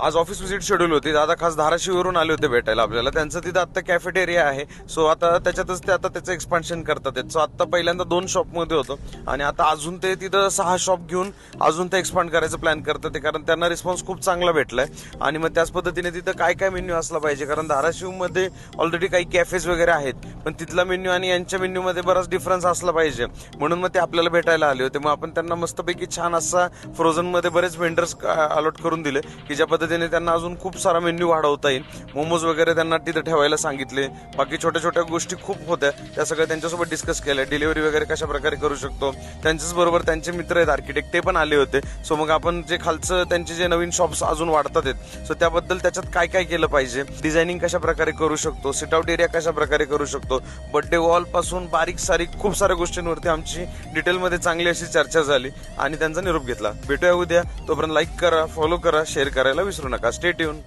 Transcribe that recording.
आज office visit schedule होती. दादा खास धाराशिववरून आले होते भेटायला आपल्याला. त्यांचं तिथं आता कॅफेटेरिया आहे. सो आता त्याच्यातच ते आता त्याचं एक्सपान्शन करतात. सो आता पहिल्यांदा 2 शॉपमध्ये होतं आणि आता अजून ते तिथं 6 शॉप घेऊन अजून ते एक्सपांड करायचं प्लॅन करतात. कारण त्यांना रिस्पॉन्स खूप चांगला भेटलाय. आणि मग त्याच पद्धतीने तिथं काय काय मेन्यू असला पाहिजे, कारण धाराशिवमध्ये ऑलरेडी काही कॅफेज वगैरे आहेत, पण तिथला मेन्यू आणि यांच्या मेन्यूमध्ये बराच डिफरन्स असला पाहिजे. म्हणून मग ते आपल्याला भेटायला आले होते. मग आपण त्यांना मस्तपैकी छान असा फ्रोझन मध्ये बरेच व्हेंडर्स अलॉट करून दिले की ज्या पद्धतीने त्यांना अजून खूप सारा मेन्यू वाढवता येईल. मोमोज वगैरे त्यांना तिथे ठेवायला सांगितले. बाकी छोट्या छोट्या गोष्टी खूप होत्या, त्या सगळ्या त्यांच्यासोबत डिस्कस केल्या. डिलिव्हरी वगैरे कशा प्रकारे करू शकतो. त्यांच्याच बरोबर त्यांचे मित्र आहेत आर्किटेक्ट, ते पण आले होते. सो मग आपण जे खालचं त्यांचे जे नवीन शॉप्स अजून वाढतात आहेत, सो त्याबद्दल त्याच्यात काय काय केलं पाहिजे, डिझायनिंग कशा प्रकारे करू शकतो, सिट आउट एरिया कशा प्रकारे करू शकतो, बर्थडे वॉल पासून बारीक सारीक खूप साऱ्या गोष्टींवरती आमची डिटेलमध्ये चांगली अशी चर्चा झाली आणि त्यांचा निरोप घेतला. भेटूया उद्या. तोपर्यंत लाईक करा, फॉलो करा, शेअर करायला विसरू नका. Stay tune.